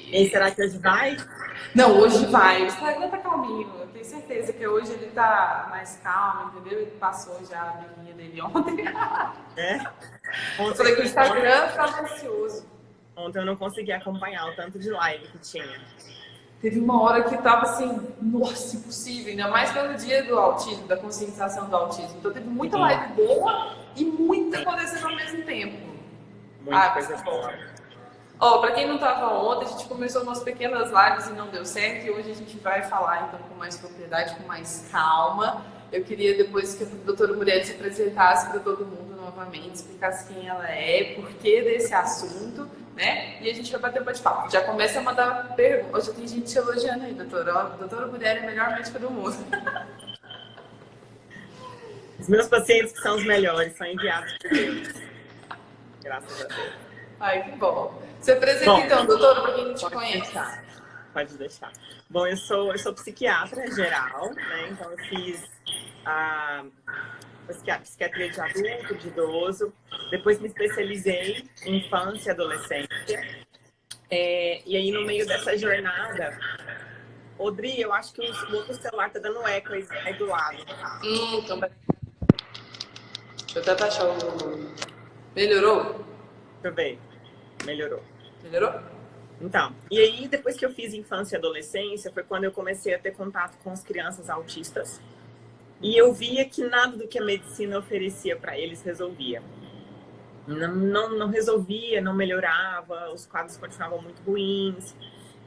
E aí, será que hoje vai? Não, hoje vai. O Instagram tá calminho. Eu tenho certeza que hoje ele tá mais calmo, entendeu? Ele passou já a birrinha dele ontem. É? Eu falei que o Ontem, Instagram tava ansioso. ontem eu não consegui acompanhar o tanto de live que tinha. Teve uma hora que tava assim, nossa, impossível. Ainda mais pelo dia do autismo, da conscientização do autismo. Então teve muita Sim, live boa e muita sim, acontecendo ao mesmo tempo. muita Ah, mas coisa tá bom. boa. Ó, pra quem não tava ontem, a gente começou umas pequenas lives e não deu certo. E hoje a gente vai falar então com mais propriedade, com mais calma. Eu queria depois que a doutora Muriel se apresentasse para todo mundo novamente, explicasse quem ela é, por que desse assunto, né? E a gente vai bater um bate-papo. Já começa a mandar perguntas. Hoje tem gente te elogiando aí, doutora. Ó, a doutora Muriel é a melhor médica do mundo. Os meus pacientes que são os melhores são enviados por Deus. Graças a Deus. Ai, que bom. Se apresenta Bom, então, doutora, para quem não te pode conhece. deixar. Pode deixar. Bom, eu sou psiquiatra geral, né? Então eu fiz a psiquiatria de adulto, de idoso. Depois me especializei em infância e adolescência. E aí, no meio dessa jornada, Odri, eu acho que o outro celular tá dando eco aí do lado. Então, deixa eu até baixar o... Melhorou? Deixa eu ver. Melhorou. Melhorou? Então, e aí, depois que eu fiz infância e adolescência, foi quando eu comecei a ter contato com as crianças autistas. E eu via que nada do que a medicina oferecia para eles resolvia. Não resolvia, não melhorava, os quadros continuavam muito ruins.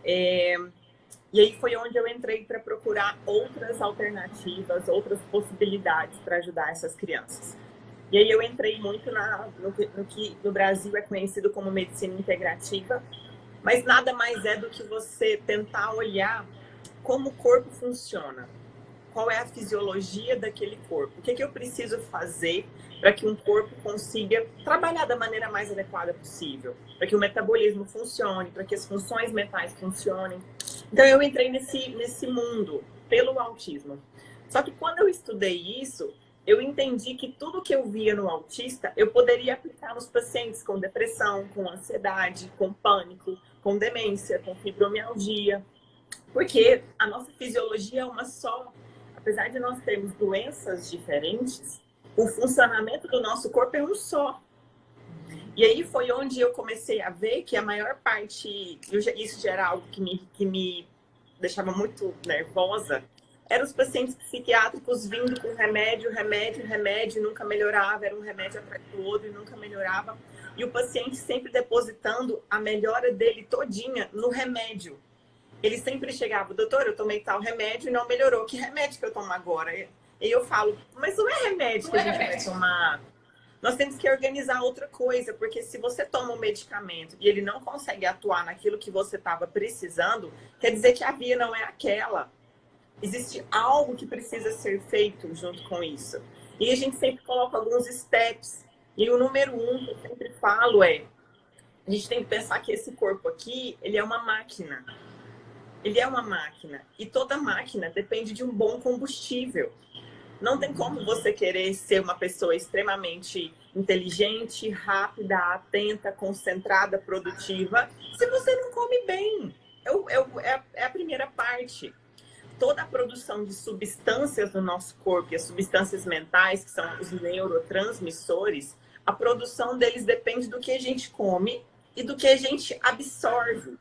E aí foi onde eu entrei para procurar outras alternativas, outras possibilidades para ajudar essas crianças. E aí eu entrei muito no que no Brasil é conhecido como medicina integrativa, mas nada mais é do que você tentar olhar como o corpo funciona. Qual é a fisiologia daquele corpo? O que eu preciso fazer para que um corpo consiga trabalhar da maneira mais adequada possível? Para que o metabolismo funcione, para que as funções mentais funcionem. Então eu entrei nesse mundo pelo autismo. Só que quando eu estudei isso, eu entendi que tudo que eu via no autista, eu poderia aplicar nos pacientes com depressão, com ansiedade, com pânico, com demência, com fibromialgia. Porque a nossa fisiologia é uma só. Apesar de nós termos doenças diferentes, o funcionamento do nosso corpo é um só. E aí foi onde eu comecei a ver que a maior parte, isso já era algo que me deixava muito nervosa, eram os pacientes psiquiátricos vindo com remédio, nunca melhorava, era um remédio atrás do outro e nunca melhorava. E o paciente sempre depositando a melhora dele todinha no remédio. Ele sempre chegava, doutor, eu tomei tal remédio e não melhorou. Que remédio que eu tomo agora? E eu falo, mas não é remédio que a gente vai tomar. Nós temos que organizar outra coisa, porque se você toma um medicamento e ele não consegue atuar naquilo que você estava precisando, quer dizer que a via não é aquela. Existe algo que precisa ser feito junto com isso. E a gente sempre coloca alguns steps. E o número 1 que eu sempre falo é, a gente tem que pensar que esse corpo aqui, ele é uma máquina. Ele é uma máquina. E toda máquina depende de um bom combustível. Não tem como você querer ser uma pessoa extremamente inteligente, rápida, atenta, concentrada, produtiva, se você não come bem. É a primeira parte. Toda a produção de substâncias no nosso corpo, e as substâncias mentais, que são os neurotransmissores, a produção deles depende do que a gente come e do que a gente absorve.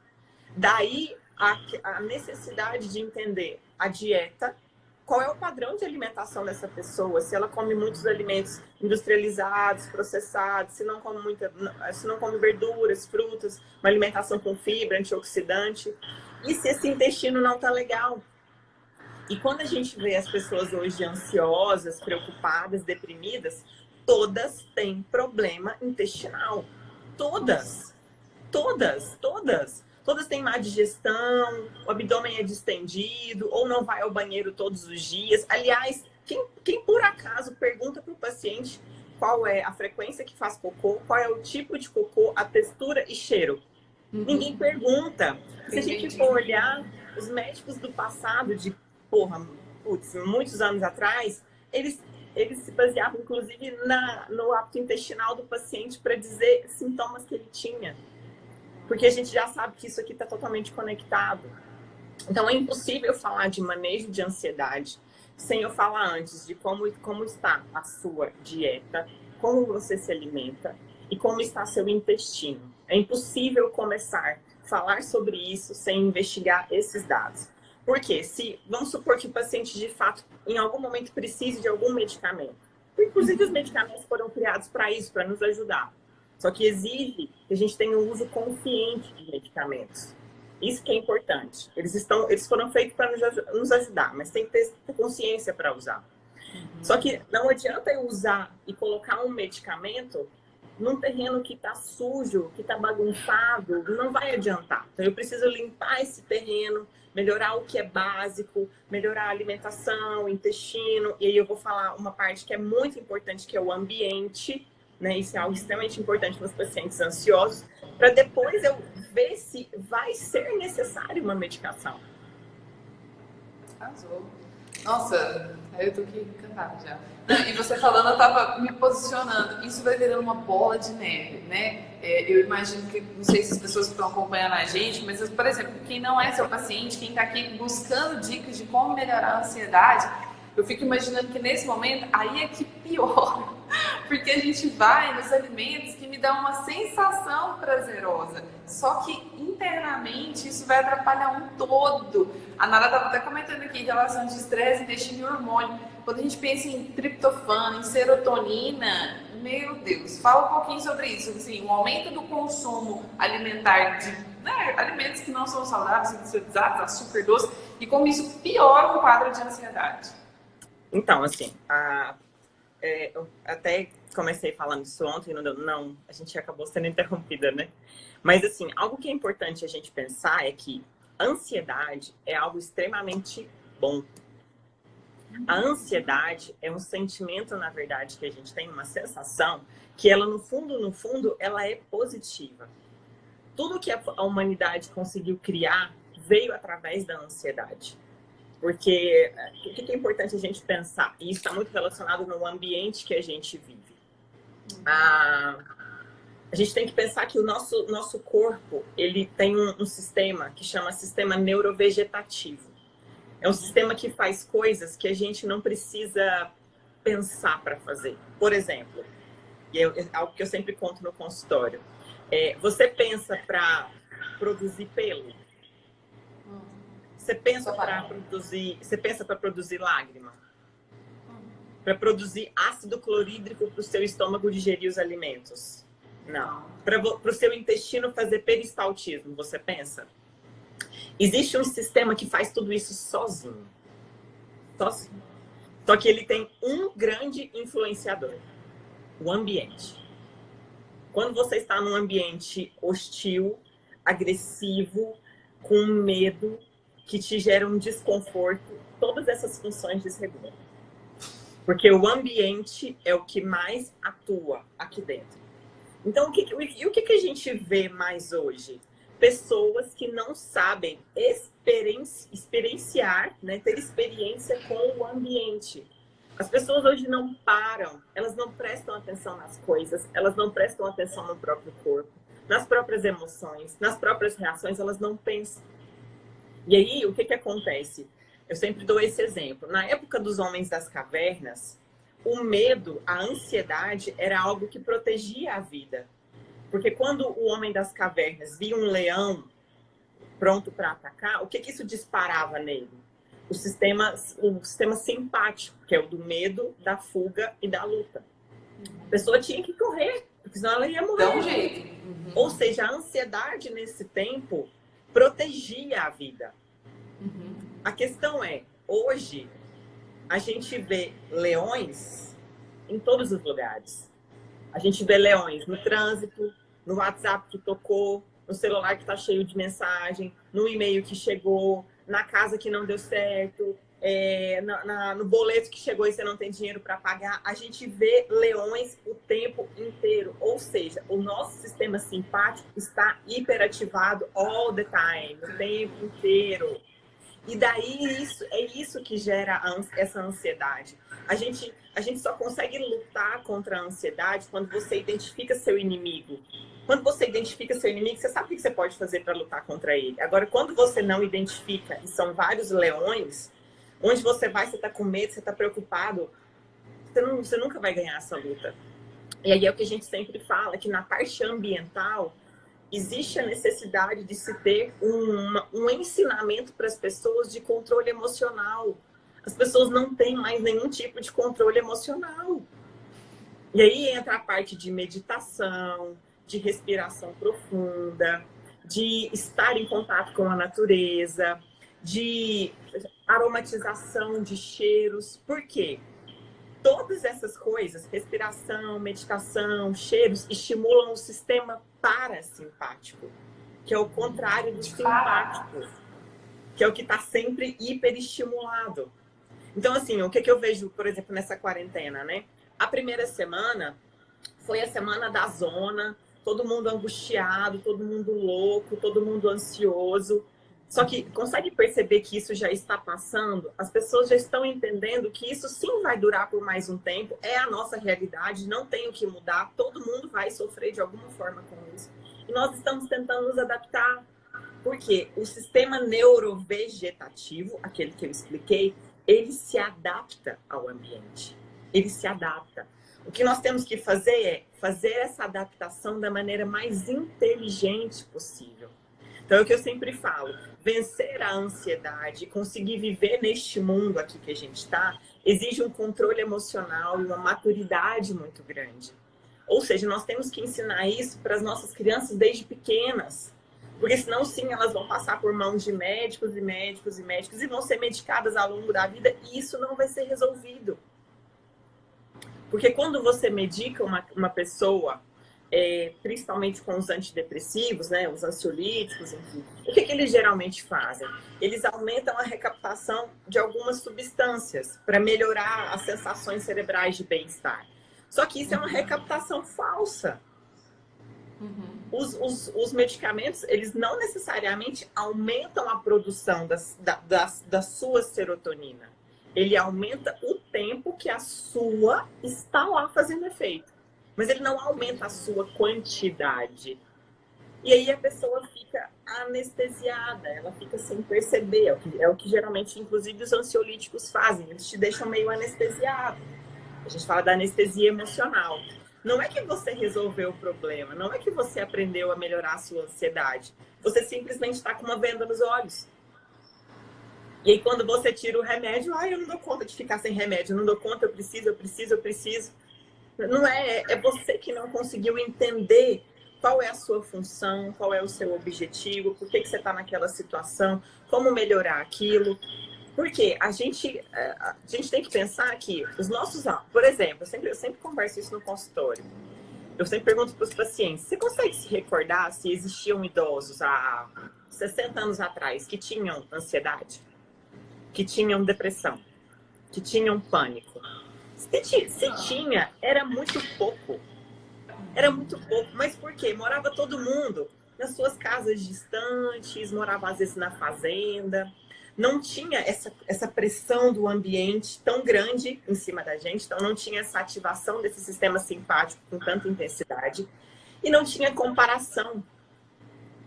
Daí a necessidade de entender a dieta, qual é o padrão de alimentação dessa pessoa, se ela come muitos alimentos industrializados, processados, se não come verduras, frutas, uma alimentação com fibra, antioxidante, e se esse intestino não tá legal. E quando a gente vê as pessoas hoje ansiosas, preocupadas, deprimidas, todas têm problema intestinal. Todas. Todas têm má digestão, o abdômen é distendido, ou não vai ao banheiro todos os dias. Aliás, quem por acaso pergunta para o paciente qual é a frequência que faz cocô, qual é o tipo de cocô, a textura e cheiro? Ninguém pergunta. Se a gente for olhar, os médicos do passado, muitos anos atrás, eles se baseavam, inclusive, no hábito intestinal do paciente para dizer sintomas que ele tinha. porque a gente já sabe que isso aqui está totalmente conectado. Então, é impossível falar de manejo de ansiedade sem eu falar antes de como está a sua dieta, como você se alimenta e como está seu intestino. É impossível começar a falar sobre isso sem investigar esses dados. Porque vamos supor que o paciente, de fato, em algum momento precise de algum medicamento. Inclusive, os medicamentos foram criados para isso, para nos ajudar. Só que exige que a gente tenha um uso consciente de medicamentos. Isso que é importante. Eles foram feitos para nos ajudar, mas tem que ter consciência para usar. Só que não adianta eu usar e colocar um medicamento num terreno que está sujo, que está bagunçado, não vai adiantar. Então eu preciso limpar esse terreno, melhorar o que é básico, melhorar a alimentação, o intestino. E aí eu vou falar uma parte que é muito importante, que é o ambiente, né? Isso é algo extremamente importante nos pacientes ansiosos, para depois eu ver se vai ser necessário uma medicação. Arrasou. Nossa, eu tô aqui encantada já. E você falando, eu tava me posicionando. Isso vai virando uma bola de neve, né? Eu imagino que, não sei se as pessoas que estão acompanhando a gente, mas, por exemplo, quem não é seu paciente, quem tá aqui buscando dicas de como melhorar a ansiedade, eu fico imaginando que nesse momento, aí é que pior. Porque a gente vai nos alimentos que me dão uma sensação prazerosa. Só que internamente isso vai atrapalhar um todo. A Nara estava até comentando aqui em relação de estresse, intestino e hormônio. Quando a gente pensa em triptofano, em serotonina, meu Deus, fala um pouquinho sobre isso. Assim, o aumento do consumo alimentar de alimentos que não são saudáveis, industrializados, açúcar doce, e como isso piora o quadro de ansiedade. Então, assim, eu até comecei falando isso ontem, a gente acabou sendo interrompida, né? Mas, assim, algo que é importante a gente pensar é que ansiedade é algo extremamente bom. A ansiedade é um sentimento, na verdade, que a gente tem, uma sensação, que ela, no fundo, ela é positiva. Tudo que a humanidade conseguiu criar veio através da ansiedade. Porque o que é importante a gente pensar? E isso está muito relacionado no ambiente que a gente vive. A gente tem que pensar que o nosso corpo, ele tem um sistema que chama sistema neurovegetativo. É um sistema que faz coisas que a gente não precisa pensar para fazer. Por exemplo, e é algo que eu sempre conto no consultório. Você pensa para produzir pelo? Você pensa para produzir lágrima? Para produzir ácido clorídrico para o seu estômago digerir os alimentos? Não. Para o seu intestino fazer peristaltismo, você pensa? Existe um sistema que faz tudo isso sozinho. Sozinho. Só que ele tem um grande influenciador: o ambiente. Quando você está num ambiente hostil, agressivo, com medo, que te gera um desconforto, todas essas funções desregulam. Porque o ambiente é o que mais atua aqui dentro. Então, o que a gente vê mais hoje? Pessoas que não sabem experienciar, né, ter experiência com o ambiente. As pessoas hoje não param, elas não prestam atenção nas coisas, elas não prestam atenção no próprio corpo, nas próprias emoções, nas próprias reações, elas não pensam. E aí, o que acontece? Eu sempre dou esse exemplo. Na época dos homens das cavernas, o medo, a ansiedade era algo que protegia a vida. Porque quando o homem das cavernas via um leão pronto para atacar, o que isso disparava nele? O sistema simpático, que é o do medo, da fuga e da luta. A pessoa tinha que correr, porque senão ela ia morrer. Dá um jeito. Ou seja, a ansiedade nesse tempo protegia a vida. A questão é, hoje, a gente vê leões em todos os lugares. A gente vê leões no trânsito, no WhatsApp que tocou, no celular que está cheio de mensagem, no e-mail que chegou, na casa que não deu certo, no boleto que chegou e você não tem dinheiro para pagar. A gente vê leões o tempo inteiro. Ou seja, o nosso sistema simpático está hiperativado all the time, o tempo inteiro. E daí é isso que gera essa ansiedade. A a gente só consegue lutar contra a ansiedade quando você identifica seu inimigo. Quando você identifica seu inimigo, você sabe o que você pode fazer para lutar contra ele. Agora, quando você não identifica, e são vários leões, onde você vai, você está com medo, você está preocupado, você nunca vai ganhar essa luta. E aí é o que a gente sempre fala, que na parte ambiental, existe a necessidade de se ter um ensinamento para as pessoas de controle emocional. As pessoas não têm mais nenhum tipo de controle emocional. E aí entra a parte de meditação, de respiração profunda, de estar em contato com a natureza, de aromatização de cheiros. Por quê? Todas essas coisas, respiração, meditação, cheiros, estimulam o sistema parasimpático, que é o contrário do simpático, que é o que está sempre hiperestimulado. Então, assim, o que eu vejo, por exemplo, nessa quarentena, né? A primeira semana foi a semana da zona, todo mundo angustiado, todo mundo louco, todo mundo ansioso. Só que consegue perceber que isso já está passando? As pessoas já estão entendendo que isso sim vai durar por mais um tempo, é a nossa realidade, não tem o que mudar, todo mundo vai sofrer de alguma forma com isso. E nós estamos tentando nos adaptar, porque o sistema neurovegetativo, aquele que eu expliquei, ele se adapta ao ambiente, ele se adapta. O que nós temos que fazer é fazer essa adaptação da maneira mais inteligente possível. Então, é o que eu sempre falo, vencer a ansiedade, conseguir viver neste mundo aqui que a gente está, exige um controle emocional e uma maturidade muito grande. Ou seja, nós temos que ensinar isso para as nossas crianças desde pequenas. Porque senão, sim, elas vão passar por mãos de médicos e médicos e médicos e vão ser medicadas ao longo da vida e isso não vai ser resolvido. Porque quando você medica uma pessoa, principalmente com os antidepressivos, né, os ansiolíticos, enfim, o que eles geralmente fazem? Eles aumentam a recaptação de algumas substâncias para melhorar as sensações cerebrais de bem-estar. Só que isso é uma recaptação falsa. Os medicamentos, eles não necessariamente aumentam a produção da sua serotonina. Ele aumenta o tempo que a sua está lá fazendo efeito. Mas ele não aumenta a sua quantidade. E aí a pessoa fica anestesiada, ela fica sem perceber. É o que geralmente, inclusive, os ansiolíticos fazem. Eles te deixam meio anestesiado. A gente fala da anestesia emocional. Não é que você resolveu o problema, não é que você aprendeu a melhorar a sua ansiedade. Você simplesmente está com uma venda nos olhos. E aí quando você tira o remédio, eu não dou conta de ficar sem remédio, eu não dou conta, eu preciso. Não é você que não conseguiu entender qual é a sua função, qual é o seu objetivo, por que você está naquela situação, como melhorar aquilo. Porque a gente tem que pensar que os nossos... Por exemplo, eu sempre converso isso no consultório. Eu sempre pergunto para os pacientes, você consegue se recordar se existiam idosos há 60 anos atrás que tinham ansiedade? Que tinham depressão? Que tinham pânico? Se tinha, era muito pouco. Era muito pouco. Mas por quê? Morava todo mundo nas suas casas distantes, morava às vezes na fazenda. Não tinha essa pressão do ambiente tão grande em cima da gente. Então, não tinha essa ativação desse sistema simpático com tanta intensidade. E não tinha comparação.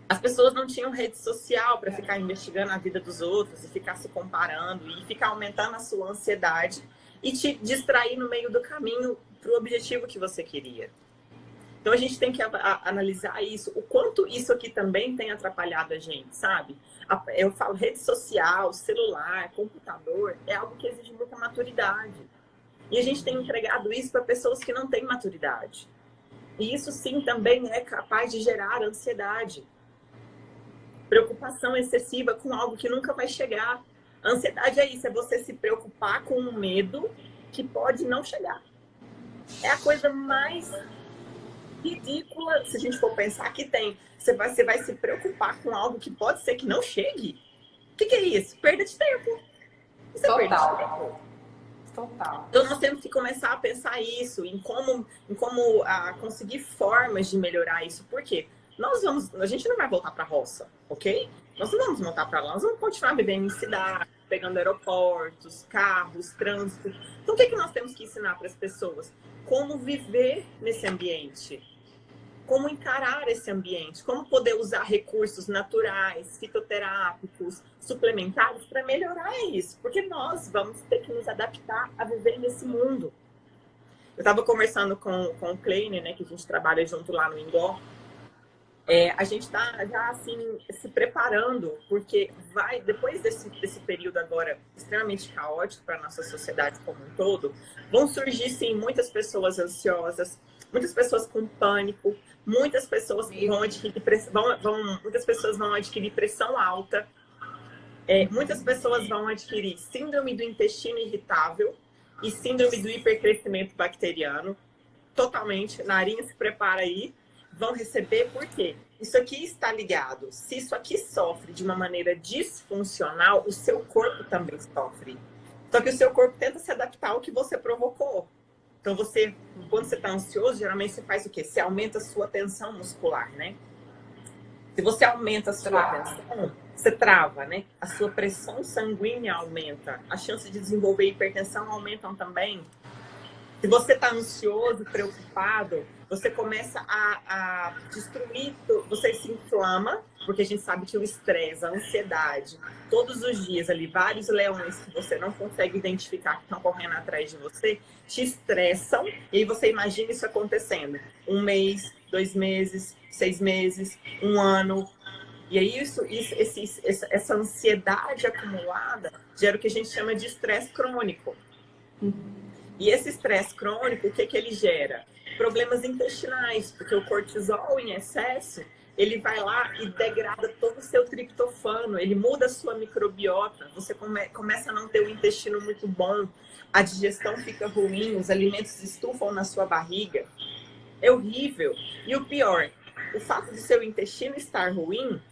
As pessoas não tinham rede social para ficar investigando a vida dos outros e ficar se comparando e ficar aumentando a sua ansiedade e te distrair no meio do caminho para o objetivo que você queria. Então, a gente tem que analisar isso, o quanto isso aqui também tem atrapalhado a gente, sabe? Eu falo rede social, celular, computador, é algo que exige muita maturidade. E a gente tem entregado isso para pessoas que não têm maturidade. E isso, sim, também é capaz de gerar ansiedade. Preocupação excessiva com algo que nunca vai chegar. A ansiedade é isso, é você se preocupar com um medo que pode não chegar. É a coisa mais ridícula, se a gente for pensar, que tem. Você vai se preocupar com algo que pode ser que não chegue. O que é isso? Perda de tempo. Isso é perda de tempo. Total. Então nós temos que começar a pensar isso, em como conseguir formas de melhorar isso. Por quê? A gente não vai voltar para a roça, ok? Nós não vamos voltar para lá, nós vamos continuar vivendo em cidade, pegando aeroportos, carros, trânsito. Então, o que nós temos que ensinar para as pessoas? Como viver nesse ambiente. Como encarar esse ambiente, como poder usar recursos naturais, fitoterápicos, suplementares para melhorar isso. Porque nós vamos ter que nos adaptar a viver nesse mundo. Eu estava conversando com o Kleiner, né, que a gente trabalha junto lá no Ingó. A gente está já assim se preparando, porque depois desse período agora extremamente caótico para a nossa sociedade como um todo, vão surgir sim muitas pessoas ansiosas, muitas pessoas com pânico, muitas pessoas vão adquirir muitas pessoas vão adquirir pressão alta, muitas pessoas vão adquirir síndrome do intestino irritável e síndrome do hipercrescimento bacteriano. Totalmente, Narinha se prepara aí. Vão receber, por quê? Isso aqui está ligado. Se isso aqui sofre de uma maneira disfuncional, o seu corpo também sofre. Só que o seu corpo tenta se adaptar ao que você provocou. Então, quando você está ansioso, geralmente você faz o quê? Você aumenta a sua tensão muscular, né? Se você aumenta a sua tensão, você trava, né? A sua pressão sanguínea aumenta. A chance de desenvolver hipertensão aumentam também. Se você está ansioso, preocupado, você começa a destruir, você se inflama, porque a gente sabe que o estresse, a ansiedade, todos os dias ali, vários leões que você não consegue identificar que estão correndo atrás de você, te estressam, e aí você imagina isso acontecendo. 1 mês, 2 meses, 6 meses, 1 ano. E aí essa ansiedade acumulada gera o que a gente chama de estresse crônico. E esse estresse crônico, o que ele gera? Problemas intestinais, porque o cortisol em excesso, ele vai lá e degrada todo o seu triptofano, ele muda a sua microbiota, você começa a não ter um intestino muito bom, a digestão fica ruim, os alimentos estufam na sua barriga. É horrível. E o pior, o fato de seu intestino estar ruim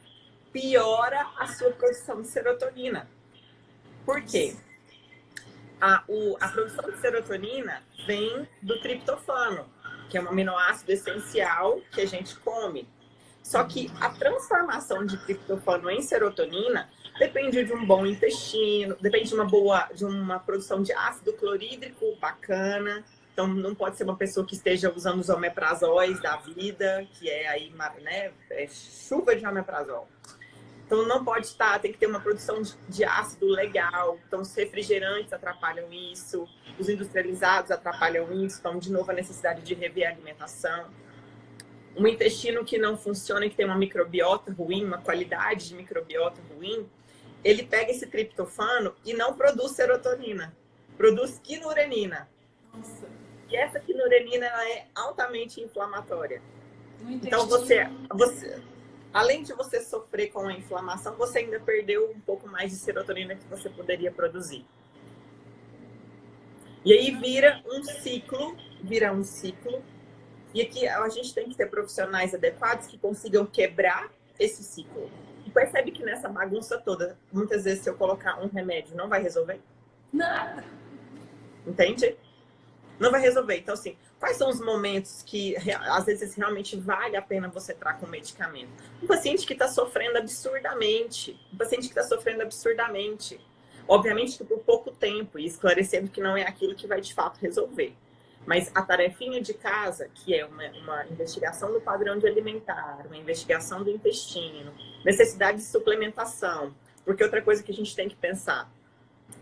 piora a sua produção de serotonina. Por quê? A produção de serotonina vem do triptofano, que é um aminoácido essencial que a gente come. Só que a transformação de triptofano em serotonina depende de um bom intestino, depende de uma produção de ácido clorídrico bacana. Então, não pode ser uma pessoa que esteja usando os omeprazóis da vida, que é aí, né, chuva de omeprazol. Então, não pode estar, tem que ter uma produção de ácido legal. Então, os refrigerantes atrapalham isso, os industrializados atrapalham isso. Então, de novo, a necessidade de rever a alimentação. Um intestino que não funciona, que tem uma microbiota ruim, uma qualidade de microbiota ruim, ele pega esse triptofano e não produz serotonina, produz quinurenina. Nossa. E essa quinurenina ela é altamente inflamatória. Então, além de você sofrer com a inflamação, você ainda perdeu um pouco mais de serotonina que você poderia produzir. E aí vira um ciclo. E aqui a gente tem que ter profissionais adequados que consigam quebrar esse ciclo. E percebe que nessa bagunça toda, muitas vezes se eu colocar um remédio, não vai resolver? Nada. Entende? Não vai resolver. Então, assim, quais são os momentos que, às vezes, realmente vale a pena você entrar com medicamento? Um paciente que está sofrendo absurdamente. Obviamente que por pouco tempo, e esclarecendo que não é aquilo que vai, de fato, resolver. Mas a tarefinha de casa, que é uma investigação do padrão de alimentar, uma investigação do intestino, necessidade de suplementação. Porque outra coisa que a gente tem que pensar,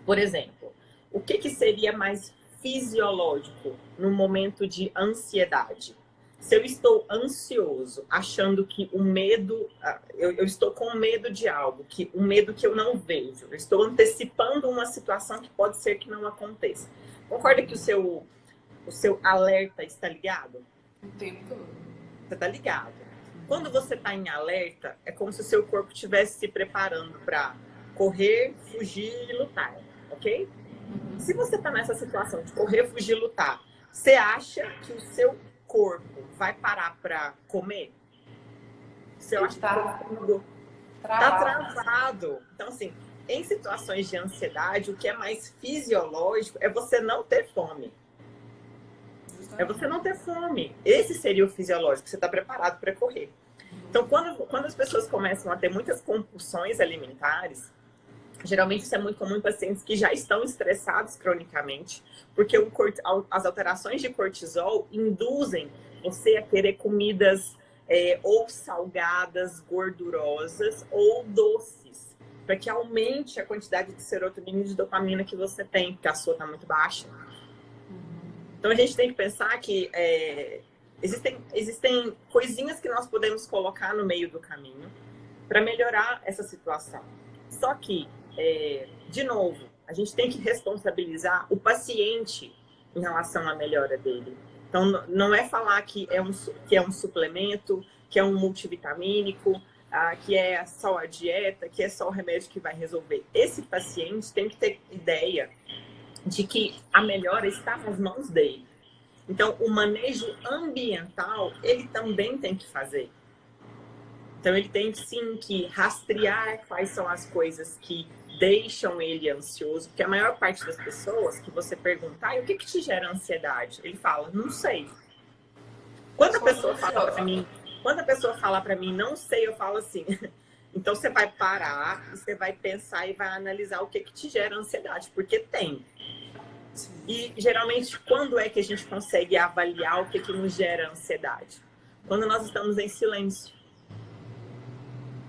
por exemplo, o que seria mais fisiológico no momento de ansiedade? Se eu estou ansioso, achando que o medo, eu estou com medo de algo, um medo que eu não vejo, eu estou antecipando uma situação que pode ser que não aconteça. Concorda que o seu alerta está ligado? O tempo todo. Você está ligado. Quando você está em alerta, é como se o seu corpo estivesse se preparando para correr, fugir e lutar, ok? Se você está nessa situação de correr, fugir, lutar, você acha que o seu corpo vai parar para comer? Você acha que está travado. Então, assim, em situações de ansiedade, o que é mais fisiológico é você não ter fome. É você não ter fome. Esse seria o fisiológico. Você está preparado para correr. Então, quando as pessoas começam a ter muitas compulsões alimentares, Geralmente isso é muito comum em pacientes que já estão estressados cronicamente, porque as alterações de cortisol induzem você a querer comidas ou salgadas, gordurosas ou doces, para que aumente a quantidade de serotonina e de dopamina que você tem, porque a sua está muito baixa. Então a gente tem que pensar que existem coisinhas que nós podemos colocar no meio do caminho para melhorar essa situação. Só que, de novo, a gente tem que responsabilizar o paciente em relação à melhora dele. Então, não é falar que é um suplemento, que é um multivitamínico, que é só a dieta, que é só o remédio que vai resolver. Esse paciente tem que ter ideia de que a melhora está nas mãos dele. Então, o manejo ambiental, ele também tem que fazer. Então, ele tem sim que rastrear quais são as coisas que deixam ele ansioso, porque a maior parte das pessoas que você perguntar, o que te gera ansiedade? Ele fala, não sei. Quando a pessoa fala para mim, não sei, eu falo assim, então você vai parar, você vai pensar e vai analisar o que te gera ansiedade, porque tem. E geralmente, quando é que a gente consegue avaliar o que nos gera ansiedade? Quando nós estamos em silêncio.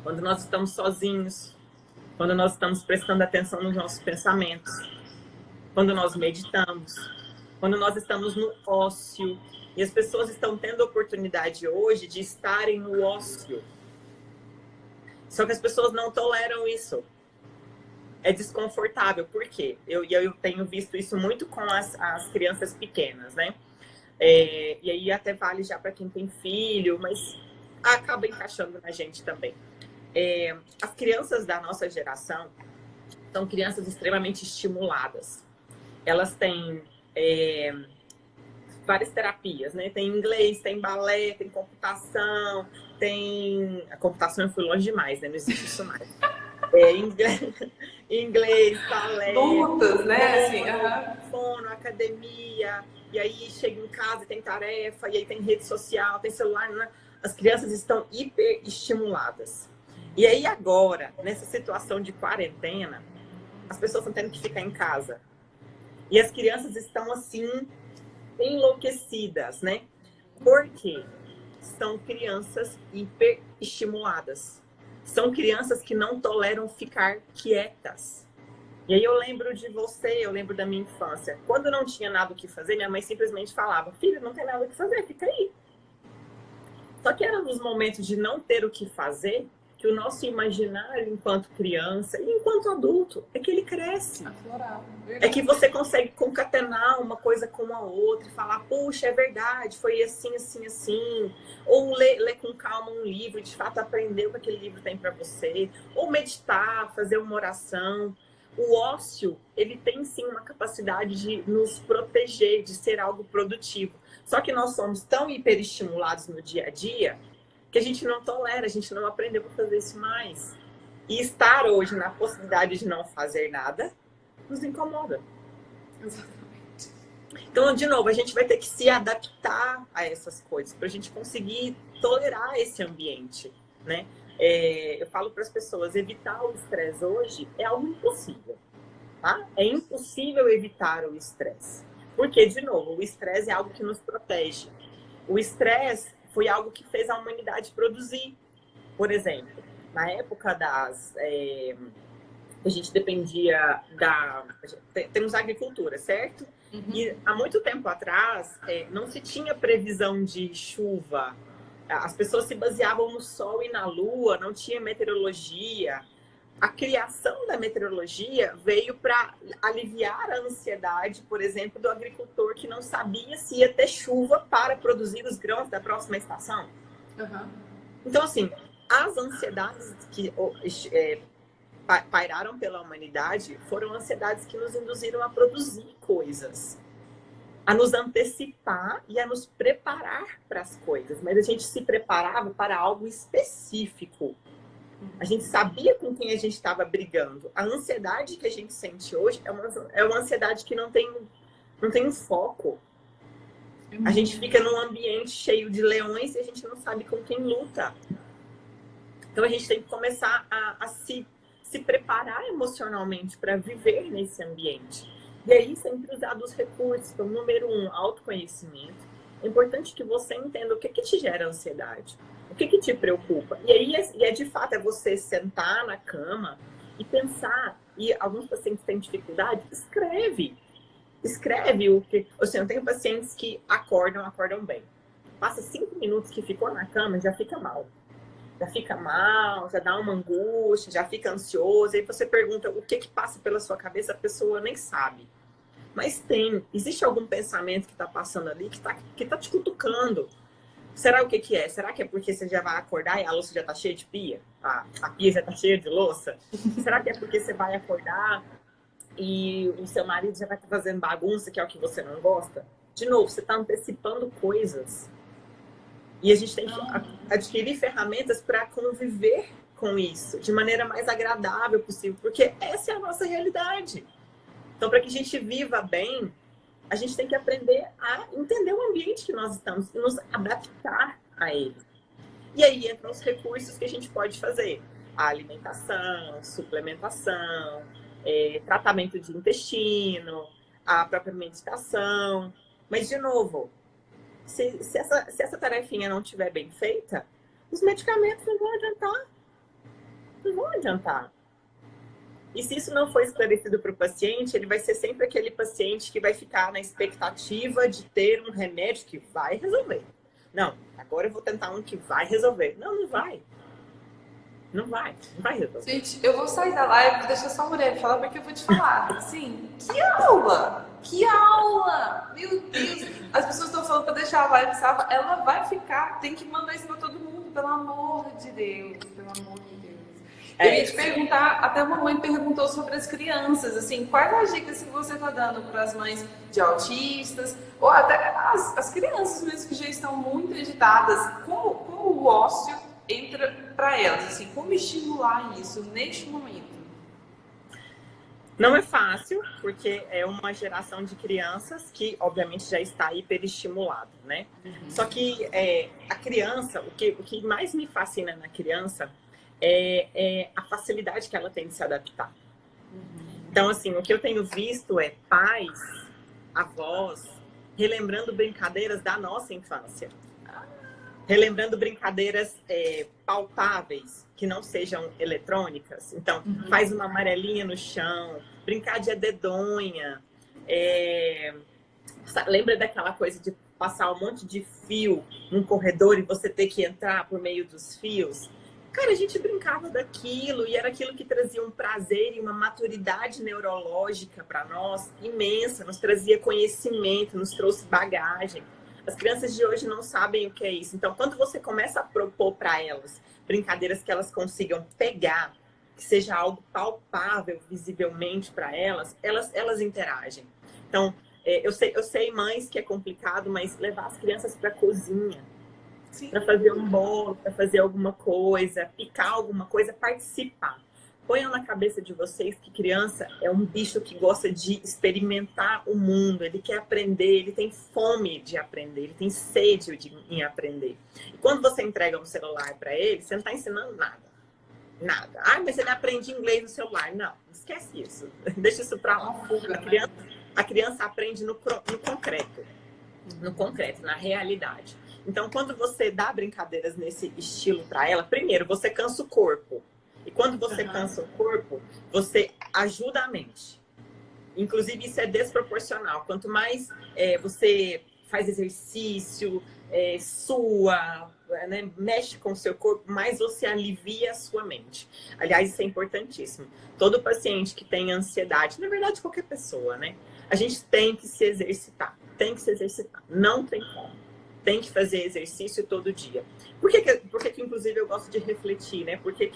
Quando nós estamos sozinhos, quando nós estamos prestando atenção nos nossos pensamentos, quando nós meditamos, quando nós estamos no ócio. E as pessoas estão tendo a oportunidade hoje de estarem no ócio. Só que as pessoas não toleram isso. É desconfortável. Por quê? Eu tenho visto isso muito com as crianças pequenas, né? E aí até vale já para quem tem filho, mas acaba encaixando na gente também. As crianças da nossa geração são crianças extremamente estimuladas. Elas têm várias terapias, né? Tem inglês, tem balé, tem computação, tem... A computação eu fui longe demais, né? Não existe isso mais. Inglês, balé... Lutas, né? Assim, fono, academia, e aí chega em casa e tem tarefa, e aí tem rede social, tem celular, né? As crianças estão hiper estimuladas. E aí agora, nessa situação de quarentena, as pessoas estão tendo que ficar em casa. E as crianças estão assim, enlouquecidas, né? Porque são crianças hiperestimuladas. São crianças que não toleram ficar quietas. E aí eu lembro de você, eu lembro da minha infância. Quando não tinha nada o que fazer, minha mãe simplesmente falava, filha, não tem nada o que fazer, fica aí. Só que era nos momentos de não ter o que fazer que o nosso imaginário enquanto criança e enquanto adulto é que ele cresce. É que você consegue concatenar uma coisa com a outra e falar, puxa, é verdade, foi assim, assim, assim. Ou ler com calma um livro, de fato aprender o que aquele livro tem para você. Ou meditar, fazer uma oração. O ócio, ele tem sim uma capacidade de nos proteger, de ser algo produtivo. Só que nós somos tão hiperestimulados no dia a dia que a gente não tolera, a gente não aprendeu a fazer isso mais. E estar hoje na possibilidade de não fazer nada nos incomoda. Exatamente. Então, de novo, a gente vai ter que se adaptar a essas coisas para a gente conseguir tolerar esse ambiente, né? Eu falo para as pessoas, evitar o estresse hoje é algo impossível, tá? É impossível evitar o estresse. Porque, de novo, o estresse é algo que nos protege. O estresse foi algo que fez a humanidade produzir. Por exemplo, na época a gente dependia temos agricultura, certo? Uhum. E há muito tempo atrás, não se tinha previsão de chuva. As pessoas se baseavam no sol e na lua, não tinha meteorologia. A criação da meteorologia veio para aliviar a ansiedade, por exemplo, do agricultor que não sabia se ia ter chuva para produzir os grãos da próxima estação. Uhum. Então, assim, as ansiedades que pairaram pela humanidade foram ansiedades que nos induziram a produzir coisas, a nos antecipar e a nos preparar para as coisas. Mas a gente se preparava para algo específico. A gente sabia com quem a gente estava brigando. A ansiedade que a gente sente hoje é uma ansiedade que não tem um foco. A gente fica num ambiente cheio de leões e a gente não sabe com quem luta. Então a gente tem que começar a se se preparar emocionalmente para viver nesse ambiente. E aí, sempre usar dos recursos. Então, número 1, autoconhecimento. É importante que você entenda o que te gera ansiedade, o que te preocupa. E aí, de fato, é você sentar na cama e pensar. E alguns pacientes têm dificuldade, escreve. Escreve o que... Assim, eu tenho pacientes que acordam bem. Passa 5 minutos que ficou na cama, já fica mal. Já fica mal, já dá uma angústia, já fica ansioso. Aí você pergunta o que passa pela sua cabeça, a pessoa nem sabe. Mas existe algum pensamento que está passando ali que tá te cutucando. Será o que é? Será que é porque você já vai acordar e a louça já está cheia de pia? A pia já está cheia de louça? Será que é porque você vai acordar e o seu marido já vai estar fazendo bagunça, que é o que você não gosta? De novo, você está antecipando coisas. E a gente tem que adquirir ferramentas para conviver com isso de maneira mais agradável possível, porque essa é a nossa realidade. Então, para que a gente viva bem, a gente tem que aprender a entender o ambiente que nós estamos e nos adaptar a ele. E aí entram os recursos que a gente pode fazer. A alimentação, suplementação, tratamento de intestino, a própria meditação. Mas, de novo, se essa tarefinha não estiver bem feita, os medicamentos não vão adiantar. Não vão adiantar. E se isso não for esclarecido para o paciente, ele vai ser sempre aquele paciente que vai ficar na expectativa de ter um remédio que vai resolver. Não, agora eu vou tentar um que vai resolver. Não vai. Não vai resolver. Gente, eu vou sair da live, deixa só a mulher falar, porque eu vou te falar. Assim, que aula! Que aula! Meu Deus! As pessoas estão falando para deixar a live salva. Ela vai ficar, tem que mandar isso para todo mundo, pelo amor de Deus. Pelo amor de Deus. Eu ia te perguntar, até a mamãe perguntou sobre as crianças, assim, quais as dicas que você está dando para as mães de autistas, ou até as crianças mesmo que já estão muito agitadas, como o ócio entra para elas, assim, como estimular isso neste momento? Não é fácil, porque é uma geração de crianças que, obviamente, já está hiperestimulada, né? Só que a criança, o que mais me fascina na criança é a facilidade que ela tem de se adaptar. Então, assim, o que eu tenho visto é pais, avós, relembrando brincadeiras da nossa infância. Relembrando brincadeiras palpáveis, que não sejam eletrônicas. Então, faz uma amarelinha no chão, brincar de dedonha. Lembra daquela coisa de passar um monte de fio num corredor e você ter que entrar por meio dos fios? Cara, a gente brincava daquilo e era aquilo que trazia um prazer e uma maturidade neurológica para nós imensa, nos trazia conhecimento, nos trouxe bagagem. As crianças de hoje não sabem o que é isso. Então, quando você começa a propor para elas brincadeiras que elas consigam pegar, que seja algo palpável visivelmente para elas interagem. Então, eu sei, mães, que é complicado, mas levar as crianças para a cozinha, para fazer um bolo, para fazer alguma coisa, picar alguma coisa, participar. Ponham na cabeça de vocês que criança é um bicho que gosta de experimentar o mundo, ele quer aprender, ele tem fome de aprender, ele tem sede em aprender. E quando você entrega um celular para ele, você não está ensinando nada. Nada. Ah, mas ele aprende inglês no celular. Não, esquece isso. Deixa isso para lá. A criança aprende no concreto. No concreto, na realidade. Então, quando você dá brincadeiras nesse estilo para ela, primeiro, você cansa o corpo. E quando você cansa o corpo, você ajuda a mente. Inclusive, isso é desproporcional. Quanto mais você faz exercício, sua, né, mexe com o seu corpo, mais você alivia a sua mente. Aliás, isso é importantíssimo. Todo paciente que tem ansiedade, na verdade, qualquer pessoa, né? A gente tem que se exercitar. Tem que se exercitar. Não tem como. Tem que fazer exercício todo dia. Por que inclusive, eu gosto de refletir, né? Por que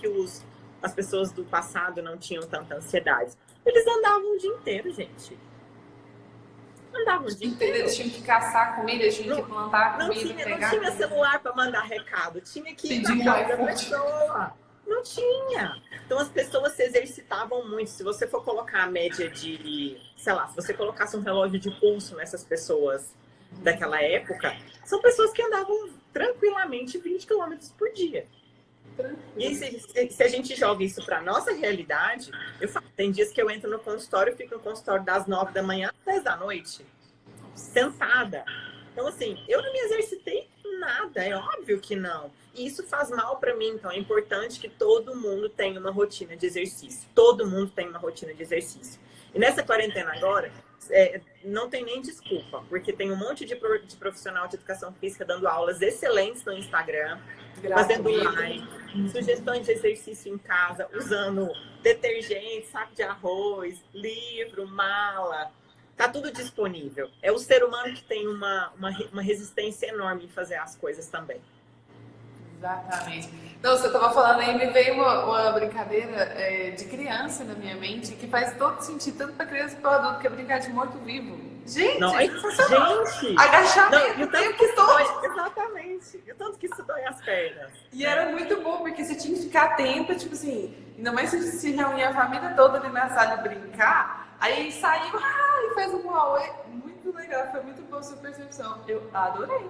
as pessoas do passado não tinham tanta ansiedade? Eles andavam o dia inteiro, gente. Andavam o dia inteiro. Eles tinham que caçar comida, eles tinham que plantar comida, pegar. Não tinha celular para mandar recado. Tinha que ir na casa da pessoa. Não tinha. Então, as pessoas se exercitavam muito. Se você for colocar a média de... Sei lá, se você colocasse um relógio de pulso nessas pessoas daquela época, são pessoas que andavam tranquilamente 20 km por dia. E aí, se a gente joga isso para nossa realidade, eu falo, tem dias que eu entro no consultório, fico no consultório das 9 da manhã às 10 da noite, sentada. Então, assim, eu não me exercitei nada, é óbvio que não. E isso faz mal para mim, então é importante que todo mundo tenha uma rotina de exercício. Todo mundo tem uma rotina de exercício. E nessa quarentena agora, não tem nem desculpa, porque tem um monte de profissional de educação física dando aulas excelentes no Instagram, fazendo live, sugestões de exercício em casa, usando detergente, saco de arroz, livro, mala. Tá tudo disponível. É o ser humano que tem uma resistência enorme em fazer as coisas também. Exatamente. Então, você estava falando aí, me veio uma brincadeira de criança na minha mente que faz todo sentido, tanto para criança quanto para adulto, que é brincar de morto-vivo. Gente! Não, gente! Agachamento não, o tempo todo! Exatamente! E o tanto que isso dói as pernas. E era muito bom, porque você tinha que ficar atenta, tipo assim, ainda mais se reunia a família toda ali na sala e brincar, aí saiu, e faz um auê. Muito legal, foi muito boa a sua percepção. Eu adorei.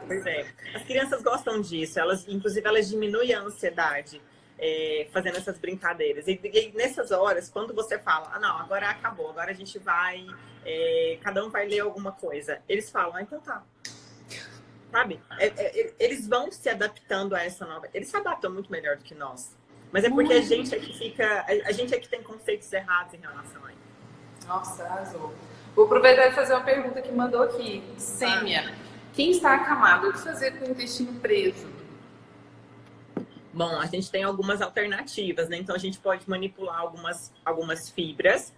Pois é. As crianças gostam disso, inclusive elas diminuem a ansiedade fazendo essas brincadeiras. E nessas horas, quando você fala, não, agora acabou, agora a gente vai, cada um vai ler alguma coisa, eles falam, então tá. Sabe? Eles vão se adaptando a essa nova. Eles se adaptam muito melhor do que nós. Mas é porque a gente é que tem conceitos errados em relação a isso. Nossa, arrasou. Vou aproveitar e fazer uma pergunta que mandou aqui. Sêmia, quem está acamado, o que fazer com o intestino preso? Bom, a gente tem algumas alternativas, né? Então a gente pode manipular algumas fibras,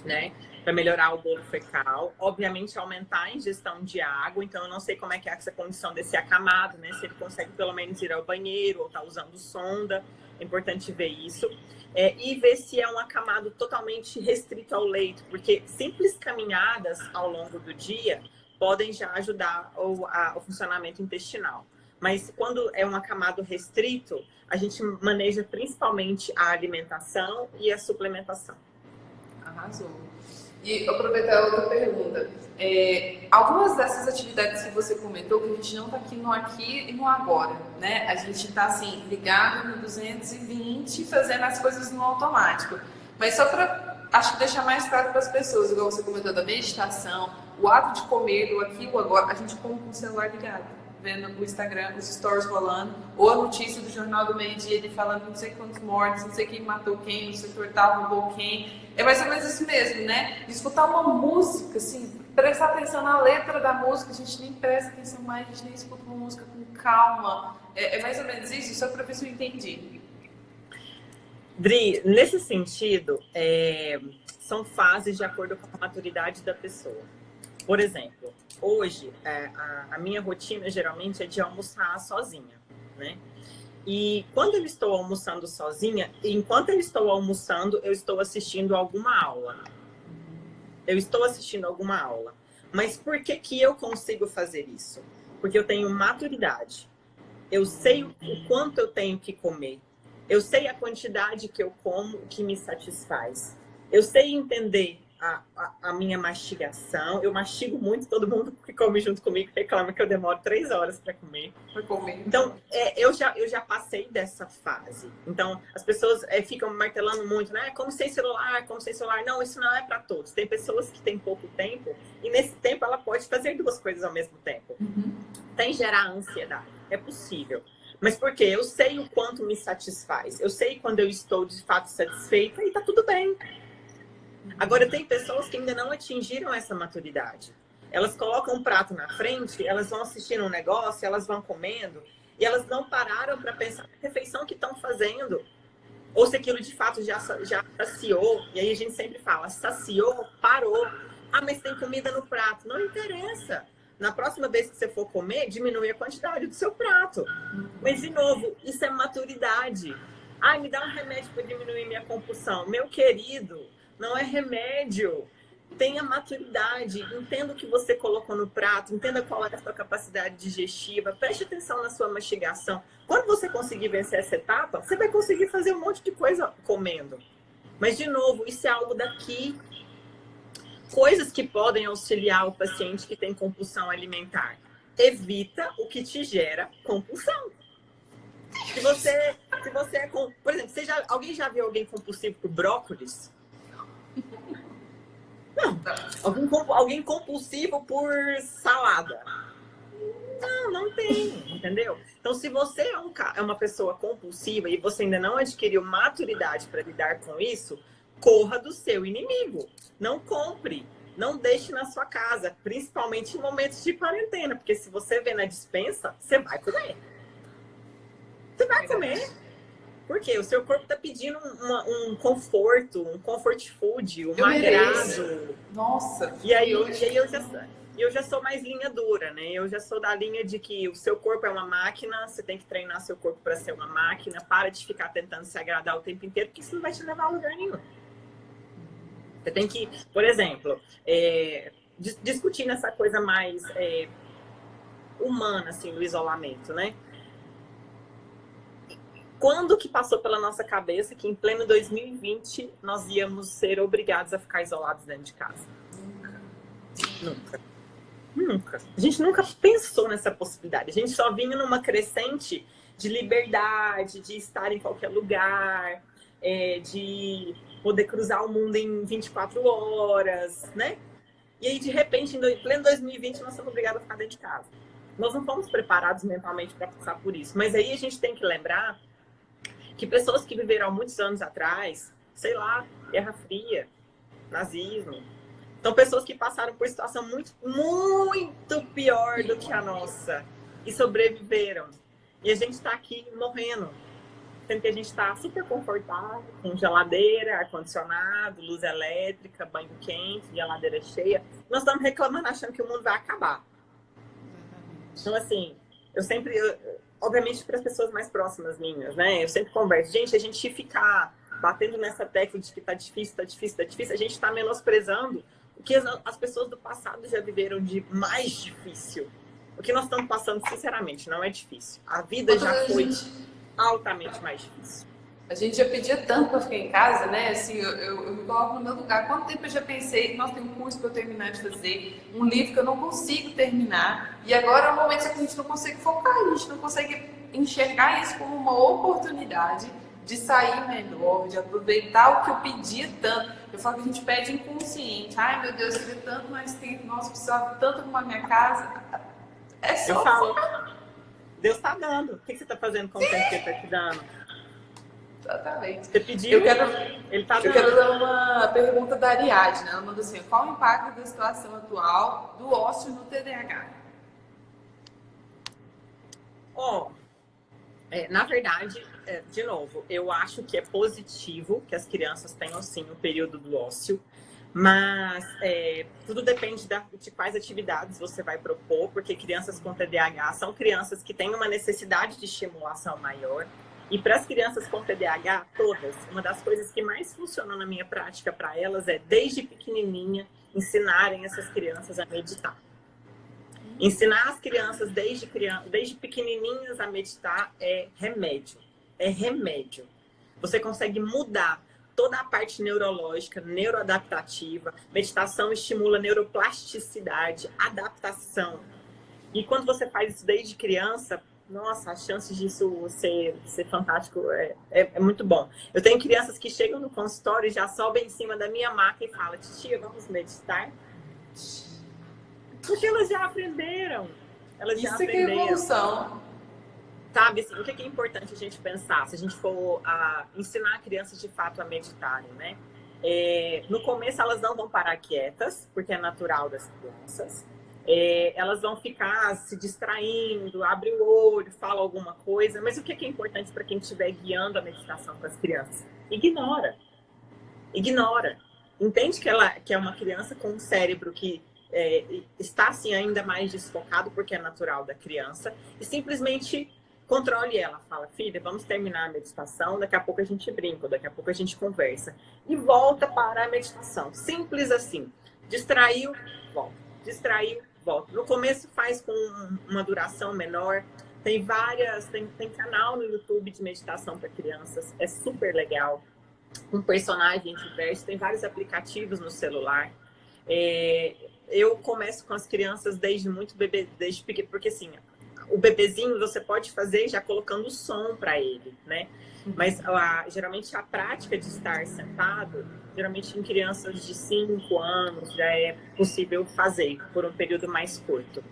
né? Para melhorar o bolo fecal. Obviamente aumentar a ingestão de água. Então eu não sei como é que é essa condição desse acamado, né? Se ele consegue pelo menos ir ao banheiro ou tá usando sonda. É importante ver isso. E ver se é um acamado totalmente restrito ao leito, porque simples caminhadas ao longo do dia podem já ajudar o funcionamento intestinal. Mas quando é um acamado restrito, a gente maneja principalmente a alimentação e a suplementação. Arrasou. E aproveitar outra pergunta. Algumas dessas atividades que você comentou, que a gente não está aqui e no agora, né? A gente está assim, ligado no 220, fazendo as coisas no automático. Mas só para, acho que deixar mais claro para as pessoas, igual você comentou da meditação, o ato de comer, o aqui e o agora, a gente come com o celular ligado, vendo o Instagram, os stories rolando, ou a notícia do Jornal do Meio-Dia, ele falando não sei quantos mortos, não sei quem matou quem, no setor tal roubou quem. É mais ou menos isso mesmo, né? Escutar uma música, assim, prestar atenção na letra da música, a gente nem presta atenção mais, a gente nem escuta uma música com calma. É mais ou menos isso, só para ver se eu entendi. Dri, nesse sentido, são fases de acordo com a maturidade da pessoa. Por exemplo, hoje, a minha rotina geralmente é de almoçar sozinha, né? E quando eu estou almoçando sozinha, enquanto eu estou almoçando, eu estou assistindo alguma aula. Mas por que eu consigo fazer isso? Porque eu tenho maturidade. Eu sei o quanto eu tenho que comer. Eu sei a quantidade que eu como que me satisfaz. Eu sei entender a minha mastigação. Eu mastigo muito, todo mundo que come junto comigo reclama que eu demoro 3 horas para comer. Então, eu já passei dessa fase. Então, as pessoas ficam martelando muito, né? Como sem celular. Não, isso não é para todos. Tem pessoas que têm pouco tempo e nesse tempo ela pode fazer 2 coisas ao mesmo tempo. Sem gerar ansiedade. É possível. Mas por quê? Eu sei o quanto me satisfaz. Eu sei quando eu estou de fato satisfeita e tá tudo bem. Agora, tem pessoas que ainda não atingiram essa maturidade. Elas colocam um prato na frente, elas vão assistindo um negócio, elas vão comendo, e elas não pararam para pensar na refeição que estão fazendo. Ou se aquilo de fato já saciou, e aí a gente sempre fala, saciou, parou. Ah, mas tem comida no prato. Não interessa. Na próxima vez que você for comer, diminui a quantidade do seu prato. Mas, de novo, isso é maturidade. Ah, me dá um remédio para diminuir minha compulsão. Meu querido, não é remédio. Tenha maturidade. Entenda o que você colocou no prato. Entenda qual é a sua capacidade digestiva. Preste atenção na sua mastigação. Quando você conseguir vencer essa etapa, você vai conseguir fazer um monte de coisa comendo. Mas, de novo, isso é algo daqui. Coisas que podem auxiliar o paciente que tem compulsão alimentar. Evita o que te gera compulsão. Se você é com... Por exemplo, alguém já viu alguém compulsivo por brócolis? Não. Alguém compulsivo por salada? Não, não tem, entendeu? Então, se você é uma pessoa compulsiva e você ainda não adquiriu maturidade para lidar com isso, corra do seu inimigo. Não compre. Não deixe na sua casa, principalmente em momentos de quarentena, porque se você vê na despensa, você vai comer. Você vai comer. Por quê? O seu corpo está pedindo um conforto, um comfort food, um agrado. Nossa. E aí eu já sou mais linha dura, né? Eu já sou da linha de que o seu corpo é uma máquina, você tem que treinar seu corpo para ser uma máquina, para de ficar tentando se agradar o tempo inteiro, porque isso não vai te levar a lugar nenhum. Você tem que, por exemplo, discutir nessa coisa mais humana, assim, do isolamento, né? Quando que passou pela nossa cabeça que em pleno 2020 nós íamos ser obrigados a ficar isolados dentro de casa? Nunca. Nunca. A gente nunca pensou nessa possibilidade. A gente só vinha numa crescente de liberdade, de estar em qualquer lugar, de poder cruzar o mundo em 24 horas, né? E aí, de repente, em pleno 2020, nós somos obrigados a ficar dentro de casa. Nós não fomos preparados mentalmente para passar por isso. Mas aí a gente tem que lembrar que pessoas que viveram há muitos anos atrás, sei lá, Guerra Fria, nazismo, são pessoas que passaram por situação muito, muito pior do que a nossa e sobreviveram. E a gente está aqui morrendo. Sendo que a gente está super confortável, com geladeira, ar-condicionado, luz elétrica, banho quente, geladeira cheia. Nós estamos reclamando, achando que o mundo vai acabar. Então, assim, obviamente para as pessoas mais próximas minhas, né? Eu sempre converso. Gente, a gente ficar batendo nessa tecla de que tá difícil, a gente está menosprezando o que as pessoas do passado já viveram de mais difícil. O que nós estamos passando, sinceramente, não é difícil. A vida já foi altamente mais difícil. A gente já pedia tanto para ficar em casa, né? Assim, eu me coloco no meu lugar. Quanto tempo eu já pensei, nossa, tem um curso para eu terminar de fazer, um livro que eu não consigo terminar. E agora é um momento que a gente não consegue focar, a gente não consegue enxergar isso como uma oportunidade de sair melhor, de aproveitar o que eu pedia tanto. Eu falo que a gente pede inconsciente. Ai, meu Deus, eu queria tanto mais tempo, nossa, precisava tanto arrumar minha casa. É só focar. Deus está dando. O que você está fazendo com o tempo que Ele está te dando? Exatamente. Você pediu, eu quero dar uma pergunta da Ariadne. Ela mandou assim: qual o impacto da situação atual do ócio no TDAH? Na verdade, de novo, eu acho que é positivo que as crianças tenham sim o período do ócio, mas tudo depende de quais atividades você vai propor, porque crianças com TDAH são crianças que têm uma necessidade de estimulação maior. E para as crianças com TDAH, todas, uma das coisas que mais funcionam na minha prática para elas é, desde pequenininha, ensinarem essas crianças a meditar. Ensinar as crianças desde pequenininhas a meditar é remédio. É remédio. Você consegue mudar toda a parte neurológica, neuroadaptativa. Meditação estimula neuroplasticidade, adaptação. E quando você faz isso desde criança, nossa, as chances disso ser fantástico é muito bom. Eu tenho crianças que chegam no consultório e já sobem em cima da minha maca e falam: titia, vamos meditar? Porque elas já aprenderam. Isso é que é evolução. Sabe, assim, o que é importante a gente pensar? Se a gente for ensinar crianças de fato a meditarem, né? No começo elas não vão parar quietas, porque é natural das crianças. Elas vão ficar se distraindo, abre o olho, fala alguma coisa. Mas o que é importante para quem estiver guiando a meditação com as crianças? Ignora. Ignora. Entende que é uma criança com um cérebro que está assim ainda mais desfocado, porque é natural da criança, e simplesmente controle ela. Fala: filha, vamos terminar a meditação, daqui a pouco a gente brinca, daqui a pouco a gente conversa. E volta para a meditação. Simples assim. Distraiu, volta. Distraiu, volta. No começo faz com uma duração menor. Tem canal no YouTube de meditação para crianças. É super legal. Um personagem diverso. Tem vários aplicativos no celular. Eu começo com as crianças desde muito bebê, desde pequeno, porque assim, o bebezinho você pode fazer já colocando som para ele, né? Mas geralmente a prática de estar sentado, geralmente em crianças de 5 anos, já é possível fazer por um período mais curto.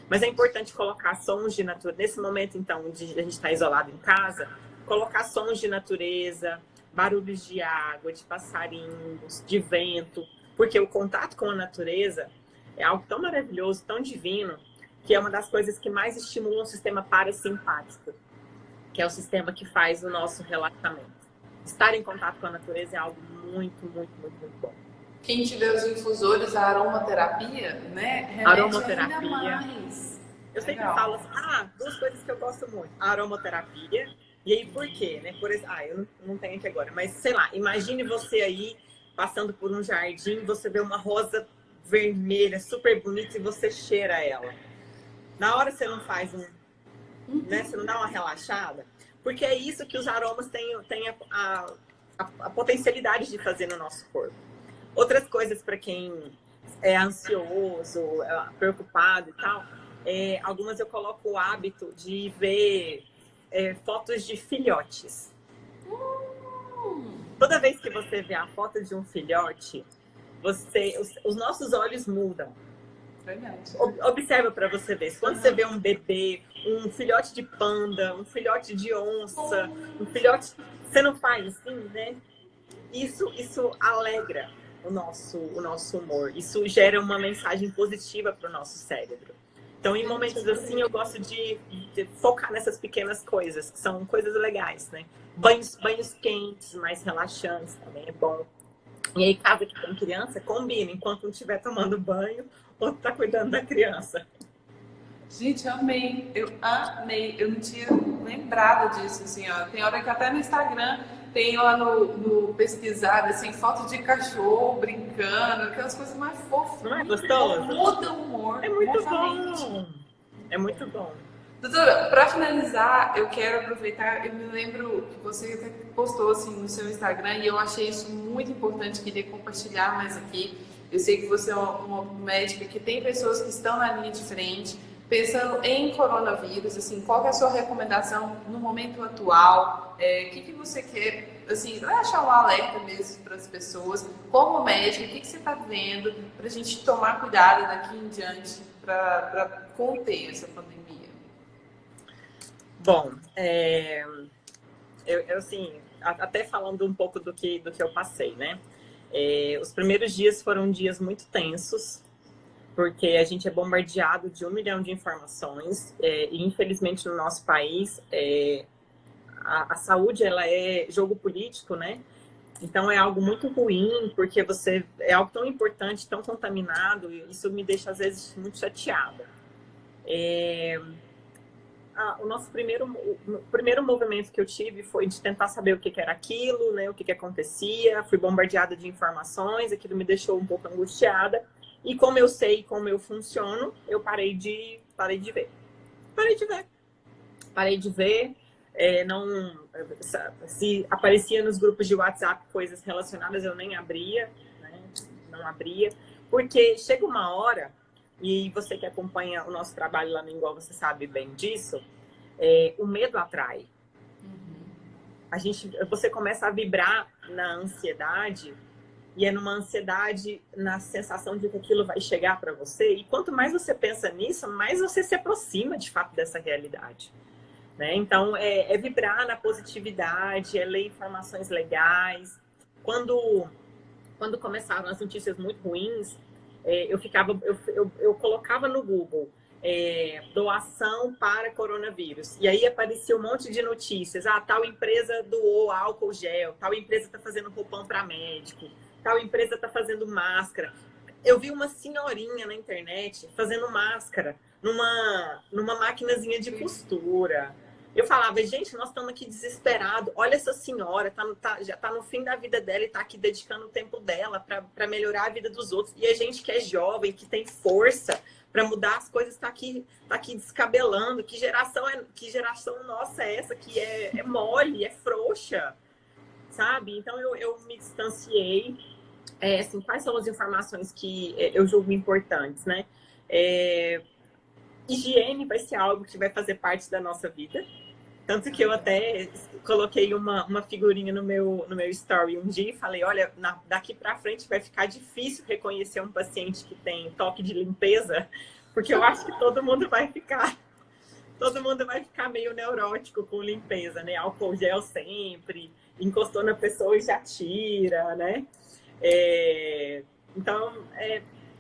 Mas é importante colocar sons de natureza. Nesse momento, então, de a gente estar isolado em casa, colocar sons de natureza, barulhos de água, de passarinhos, de vento, porque o contato com a natureza é algo tão maravilhoso, tão divino, que é uma das coisas que mais estimulam o sistema parasimpático, que é o sistema que faz o nosso relaxamento. Estar em contato com a natureza é algo muito, muito, muito, muito bom. Quem tiver os infusores, a aromaterapia, né? Remete Aromaterapia. ainda mais. Eu sempre falo assim, duas coisas que eu gosto muito. A aromaterapia. E aí, por quê? Né? Por exemplo, eu não tenho aqui agora, mas sei lá, imagine você aí passando por um jardim, você vê uma rosa vermelha, super bonita, e você cheira ela. Na hora você não faz né? Você não dá uma relaxada? Porque é isso que os aromas têm a potencialidade de fazer no nosso corpo. Outras coisas para quem é ansioso, preocupado e tal, algumas eu coloco o hábito de ver fotos de filhotes. Toda vez que você vê a foto de um filhote, os nossos olhos mudam. Observa para você ver. Quando você vê um bebê, um filhote de panda, um filhote de onça, um filhote... Você não faz assim, né? Isso alegra o nosso humor. Isso gera uma mensagem positiva para o nosso cérebro. Então, em momentos assim, eu gosto de focar nessas pequenas coisas, que são coisas legais, né? Banhos quentes, mais relaxantes, também é bom. E aí, casa que tem criança, combina. Enquanto um estiver tomando banho, outro tá cuidando da criança. Gente, eu amei. Eu amei. Eu não tinha lembrado disso, assim, ó. Tem hora que até no Instagram tem lá no pesquisar, assim, foto de cachorro brincando, aquelas coisas mais fofas. Não é gostoso? Muda o humor. É muito bom. É muito bom. Doutora, para finalizar, eu quero aproveitar, eu me lembro que você até postou assim no seu Instagram e eu achei isso muito importante, queria compartilhar mais aqui. Eu sei que você é uma médica que tem pessoas que estão na linha de frente, pensando em coronavírus, assim, qual que é a sua recomendação no momento atual? O que você quer, assim, vai achar um alerta mesmo para as pessoas? Como médica, o que você está vendo para a gente tomar cuidado daqui em diante para conter essa pandemia? Bom, eu assim, até falando um pouco do que eu passei, né? Os primeiros dias foram dias muito tensos, porque a gente é bombardeado de 1 milhão de informações, e infelizmente no nosso país, a saúde, ela é jogo político, né? Então é algo muito ruim, porque é algo tão importante, tão contaminado, e isso me deixa às vezes muito chateada. O primeiro movimento que eu tive foi de tentar saber o que era aquilo, né, o que acontecia. Fui bombardeada de informações, aquilo me deixou um pouco angustiada. E como eu sei como eu funciono, eu parei de ver. Parei de ver. Se aparecia nos grupos de WhatsApp coisas relacionadas, eu nem abria, né, não abria. Porque chega uma hora... E você que acompanha o nosso trabalho lá no Ingol, você sabe bem disso, o medo atrai. Você começa a vibrar na ansiedade, e é numa ansiedade, na sensação de que aquilo vai chegar para você, e quanto mais você pensa nisso, mais você se aproxima de fato dessa realidade. Né? Então, é vibrar na positividade, é ler informações legais. Quando começaram as notícias muito ruins, eu colocava no Google doação para coronavírus, e aí aparecia um monte de notícias. Tal empresa doou álcool gel, tal empresa está fazendo roupão para médico, tal empresa está fazendo máscara. Eu vi uma senhorinha na internet fazendo máscara numa maquinazinha de costura. Eu falava, gente, nós estamos aqui desesperados. Olha essa senhora, já está no fim da vida dela e está aqui dedicando o tempo dela para melhorar a vida dos outros. E a gente que é jovem, que tem força para mudar as coisas, está aqui descabelando. Que geração nossa é essa que é mole, é frouxa, sabe? Então eu me distanciei. Assim, quais são as informações que eu julgo importantes, né? higiene vai ser algo que vai fazer parte da nossa vida. Tanto que eu até coloquei uma figurinha no meu story um dia e falei, olha, daqui para frente vai ficar difícil reconhecer um paciente que tem toque de limpeza, porque eu acho que todo mundo vai ficar meio neurótico com limpeza, né? Álcool gel sempre, encostou na pessoa e já tira, né? Então,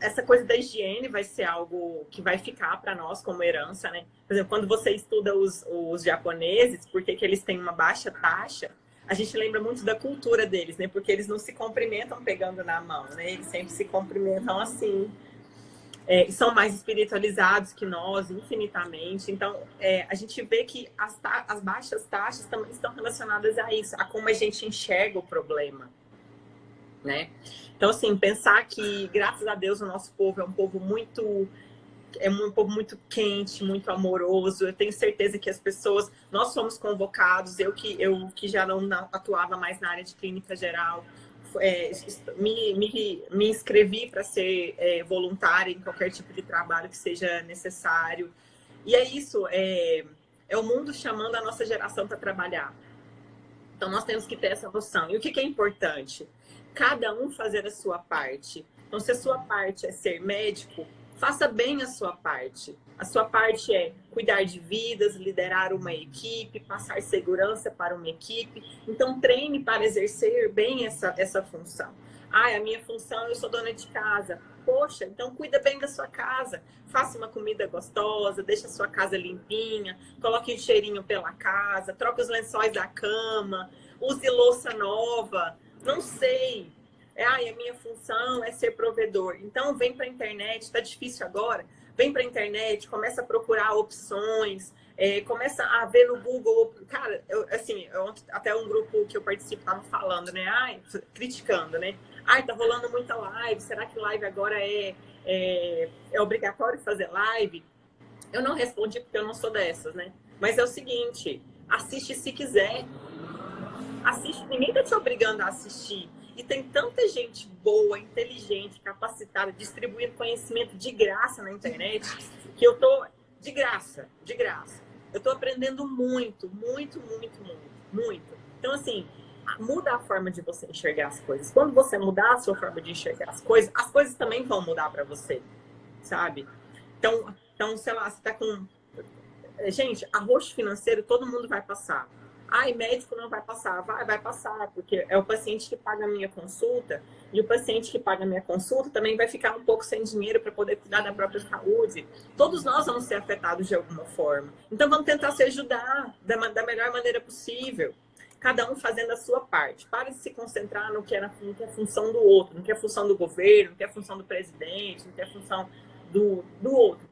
essa coisa da higiene vai ser algo que vai ficar para nós como herança, né? Por exemplo, quando você estuda os japoneses, por que eles têm uma baixa taxa, a gente lembra muito da cultura deles, né? Porque eles não se cumprimentam pegando na mão, né? Eles sempre se cumprimentam assim. E são mais espiritualizados que nós, infinitamente. Então, a gente vê que as baixas taxas também estão relacionadas a isso, a como a gente enxerga o problema, né? Então, assim, pensar que, graças a Deus, o nosso povo é um povo muito quente, muito amoroso. Eu tenho certeza que as pessoas, nós somos convocados, eu que já não atuava mais na área de clínica geral, me inscrevi para ser voluntária em qualquer tipo de trabalho que seja necessário. E é isso, é o mundo chamando a nossa geração para trabalhar. Então, nós temos que ter essa noção. E o que é importante? Cada um fazer a sua parte. Então, se a sua parte é ser médico, faça bem a sua parte. A sua parte é cuidar de vidas, liderar uma equipe, passar segurança para uma equipe. Então, treine para exercer bem essa função. A minha função, eu sou dona de casa. Poxa, então cuida bem da sua casa. Faça uma comida gostosa, deixa a sua casa limpinha, coloque um cheirinho pela casa, troque os lençóis da cama, use louça nova. Não sei. A minha função é ser provedor. Então, vem para a internet. Está difícil agora? Vem para a internet, começa a procurar opções, começa a ver no Google. Cara, até um grupo que eu participo estava falando, né? Criticando, né? Tá rolando muita live. Será que live agora é obrigatório fazer live? Eu não respondi porque eu não sou dessas, né? Mas é o seguinte, assiste se quiser. Assiste, ninguém está te obrigando a assistir. E tem tanta gente boa, inteligente, capacitada, distribuindo conhecimento de graça na internet, que eu tô de graça. Eu tô aprendendo muito. Então, assim, muda a forma de você enxergar as coisas. Quando você mudar a sua forma de enxergar as coisas também vão mudar para você, sabe? Então, sei lá, você tá com... Gente, arroxo financeiro todo mundo vai passar. Médico não vai passar. Vai passar, porque é o paciente que paga a minha consulta, e o paciente que paga a minha consulta também vai ficar um pouco sem dinheiro para poder cuidar da própria saúde. Todos nós vamos ser afetados de alguma forma. Então, vamos tentar se ajudar da melhor maneira possível. Cada um fazendo a sua parte. Para de se concentrar no que é a função do outro, no que é a função do governo, no que é a função do presidente, no que é a função do outro.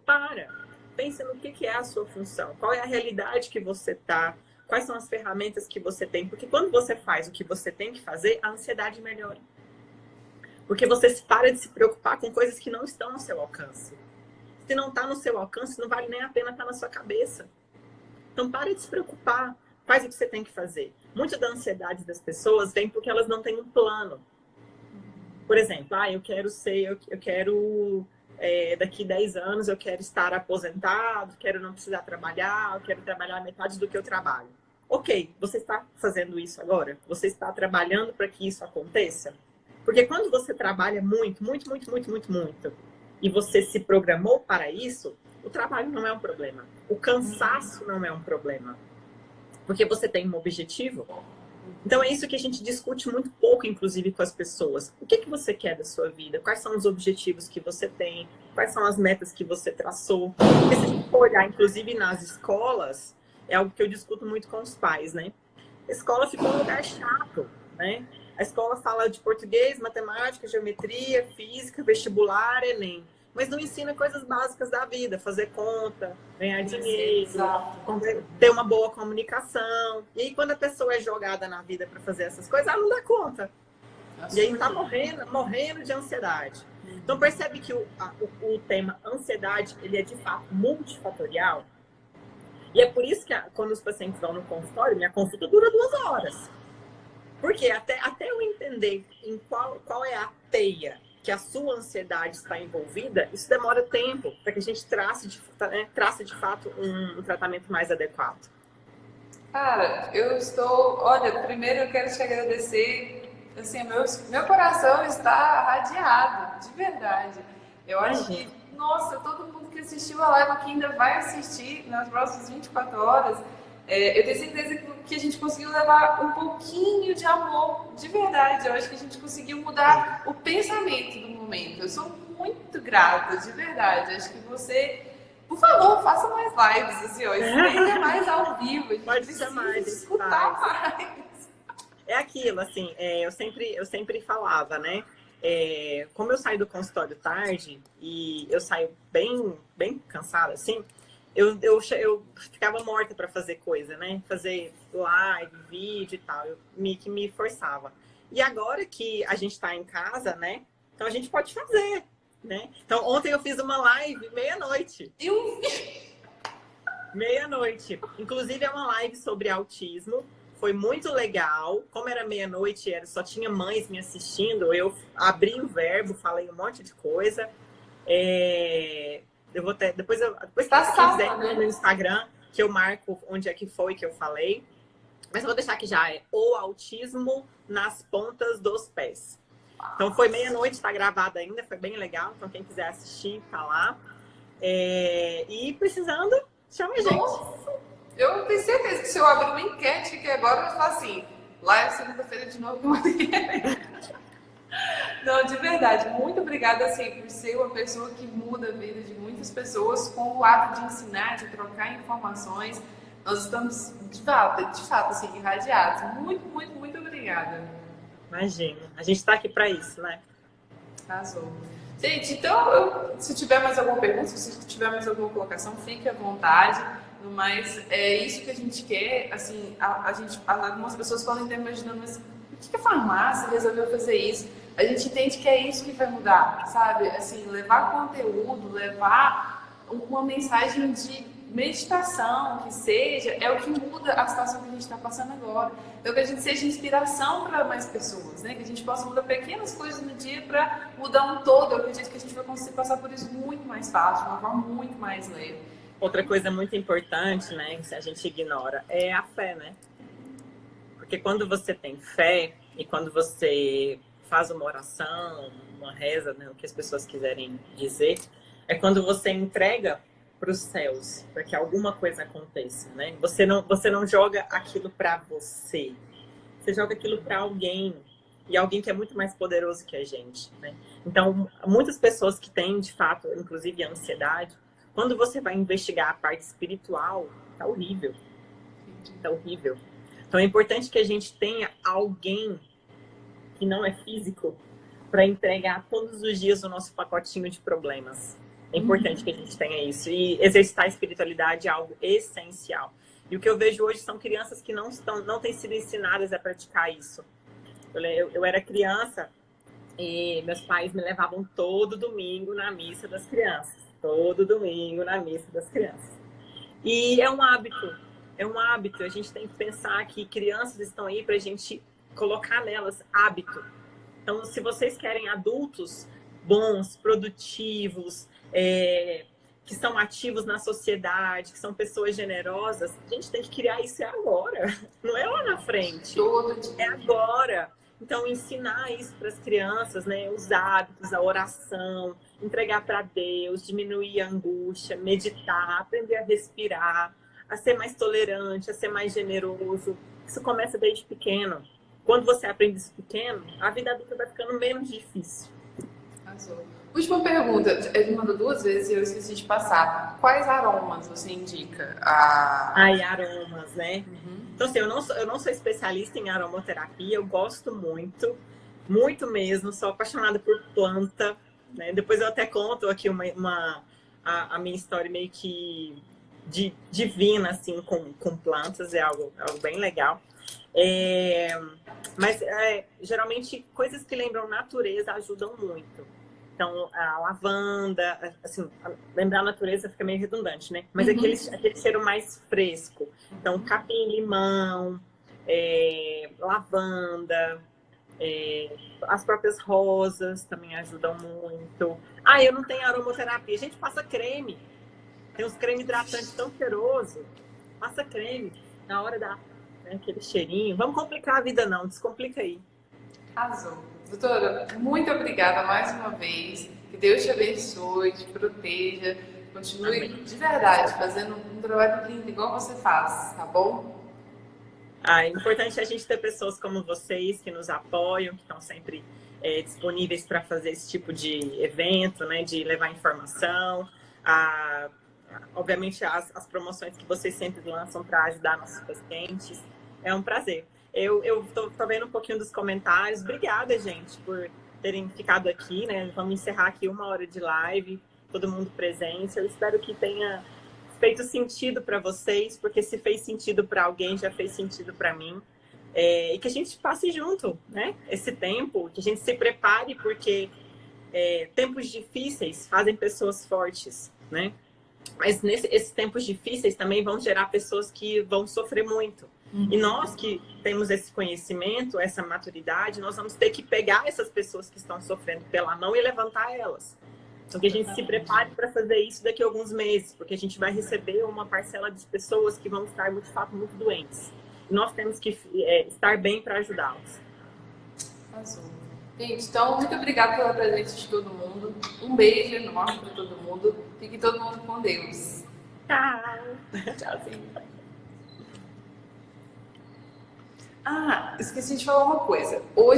Pensa no que é a sua função. Qual é a realidade que você está. Quais são as ferramentas que você tem? Porque quando você faz o que você tem que fazer, a ansiedade melhora. Porque você para de se preocupar com coisas que não estão no seu alcance. Se não está no seu alcance, não vale nem a pena estar na sua cabeça. Então, pare de se preocupar. Faz o que você tem que fazer. Muita da ansiedade das pessoas vem porque elas não têm um plano. Por exemplo, eu quero daqui 10 anos eu quero estar aposentado, quero não precisar trabalhar, eu quero trabalhar metade do que eu trabalho. Ok, você está fazendo isso agora? Você está trabalhando para que isso aconteça? Porque quando você trabalha muito, e você se programou para isso, o trabalho não é um problema. O cansaço não é um problema. Porque você tem um objetivo. Então, é isso que a gente discute muito pouco, inclusive, com as pessoas. O que você quer da sua vida? Quais são os objetivos que você tem? Quais são as metas que você traçou? Porque se a gente for olhar, inclusive, nas escolas, é algo que eu discuto muito com os pais, né? A escola ficou um lugar chato, né? A escola fala de português, matemática, geometria, física, vestibular, Enem. Mas não ensina coisas básicas da vida, fazer conta, ganhar dinheiro, ter uma boa comunicação. E aí, quando a pessoa é jogada na vida para fazer essas coisas, ela não dá conta. E aí tá morrendo de ansiedade. Então, percebe que o tema ansiedade, ele é de fato multifatorial. E é por isso que quando os pacientes vão no consultório, minha consulta dura 2 horas. Porque até eu entender qual é a teia que a sua ansiedade está envolvida, isso demora tempo para que a gente trace de fato um tratamento mais adequado. Cara, eu estou... Olha, primeiro eu quero te agradecer. Assim, meu coração está radiado, de verdade. Eu acho que, nossa, todo mundo que assistiu a live, que ainda vai assistir nas próximas 24 horas, eu tenho certeza que a gente conseguiu levar um pouquinho de amor, de verdade. Eu acho que a gente conseguiu mudar o pensamento do momento. Eu sou muito grata, de verdade. Acho que você, por favor, faça mais lives, assim, ó, esteja mais ao vivo. A gente Pode ser mais, escutar mais. É aquilo, assim, eu sempre falava, né? Como eu saio do consultório tarde e eu saio bem cansada, assim, eu ficava morta para fazer coisa, né? Fazer live, vídeo e tal. Que me forçava. E agora que a gente está em casa, né? Então a gente pode fazer, né? Então ontem eu fiz uma live meia-noite. Meia-noite. Inclusive é uma live sobre autismo. Foi muito legal. Como era meia-noite, só tinha mães me assistindo. Eu abri o verbo, falei um monte de coisa. Eu vou até, depois Tá se salva, quiser né? no Instagram, que eu marco onde é que foi que eu falei. Mas eu vou deixar aqui já, o autismo nas pontas dos pés. Então foi meia-noite, tá gravado ainda, foi bem legal. Então quem quiser assistir, tá lá. E precisando, chama a gente. Nossa, eu tenho certeza que se eu abrir uma enquete aqui agora, eu vou falar assim, live segunda-feira de novo com Não, de verdade, muito obrigada assim, por ser uma pessoa que muda a vida de muitas pessoas com o ato de ensinar, de trocar informações. Nós estamos, de fato assim, irradiados. Muito obrigada. Imagina, a gente está aqui para isso, né? Arrasou. Gente, então, se tiver mais alguma pergunta, se tiver mais alguma colocação, fique à vontade. Mas é isso que a gente quer. Assim, algumas pessoas podem estar imaginando, mas por que a farmácia resolveu fazer isso? A gente entende que é isso que vai mudar, sabe? Assim, levar conteúdo, levar uma mensagem de meditação, que seja, é o que muda a situação que a gente está passando agora. Então, que a gente seja inspiração para mais pessoas, né? Que a gente possa mudar pequenas coisas no dia para mudar um todo. Eu acredito que a gente vai conseguir passar por isso muito mais fácil, de uma forma muito mais leve. Outra coisa muito importante, né, que a gente ignora, é a fé, né? Porque quando você tem fé e quando você faz uma oração, uma reza, né, o que as pessoas quiserem dizer, é quando você entrega para os céus, para que alguma coisa aconteça, né? Você não joga aquilo para você, você joga aquilo para alguém, e alguém que é muito mais poderoso que a gente, né? Então, muitas pessoas que têm, de fato, inclusive ansiedade, quando você vai investigar a parte espiritual, tá horrível. Tá horrível. Então é importante que a gente tenha alguém que não é físico para entregar todos os dias o nosso pacotinho de problemas. É importante que a gente tenha isso. E exercitar a espiritualidade é algo essencial. E o que eu vejo hoje são crianças que não têm sido ensinadas a praticar isso. Eu era criança e meus pais me levavam todo domingo na missa das crianças. Todo domingo na missa das crianças. E é um hábito. É um hábito. A gente tem que pensar que crianças estão aí para a gente colocar nelas hábito. Então, se vocês querem adultos bons, produtivos, que são ativos na sociedade, que são pessoas generosas, a gente tem que criar isso agora. Não é lá na frente. É agora. Então, ensinar isso para as crianças, né? Os hábitos, a oração, entregar para Deus, diminuir a angústia, meditar, aprender a respirar, a ser mais tolerante, a ser mais generoso. Isso começa desde pequeno. Quando você aprende isso pequeno, a vida adulta vai ficando menos difícil. Arrasou. Última pergunta. Ele mandou 2 vezes e eu esqueci de passar. Quais aromas você indica? Aromas, né? Então, assim, eu não sou especialista em aromaterapia, eu gosto muito mesmo, sou apaixonada por planta, né? Depois eu até conto aqui a minha história meio que divina, assim, com plantas, é algo bem legal. Mas, geralmente, coisas que lembram natureza ajudam muito. Então, a lavanda, assim, lembrar a natureza fica meio redundante, né? Mas aquele cheiro mais fresco. Então, capim-limão, lavanda, As próprias rosas também ajudam muito. Eu não tenho aromaterapia. A gente passa creme. Tem uns creme hidratantes tão cheiroso. Passa creme na hora da aquele cheirinho. Vamos complicar a vida não, descomplica aí. Arrasou. Doutora, muito obrigada mais uma vez. Que Deus te abençoe, te proteja. Continue Amém. De verdade fazendo um trabalho lindo, igual você faz, tá bom? É importante a gente ter pessoas como vocês que nos apoiam, que estão sempre disponíveis para fazer esse tipo de evento, né, de levar informação, obviamente as promoções que vocês sempre lançam para ajudar nossos pacientes. É um prazer. Eu tô vendo um pouquinho dos comentários. Obrigada, gente, por terem ficado aqui, né? Vamos encerrar aqui 1 hora de live, todo mundo presente. Eu espero que tenha feito sentido para vocês, porque se fez sentido para alguém, já fez sentido para mim. E que a gente passe junto, né? Esse tempo, que a gente se prepare, porque tempos difíceis fazem pessoas fortes, né? Mas esses tempos difíceis também vão gerar pessoas que vão sofrer muito. E nós que temos esse conhecimento, essa maturidade, nós vamos ter que pegar essas pessoas que estão sofrendo pela mão e levantar elas. Então, que a gente se prepare para fazer isso daqui a alguns meses, porque a gente vai receber uma parcela de pessoas que vão estar, de fato, muito doentes. E nós temos que estar bem para ajudá-los. Gente, então, muito obrigada pela presença de todo mundo. Um beijo enorme para todo mundo. Fique todo mundo com Deus. Tchau. Tchauzinho. Esqueci de falar uma coisa. Hoje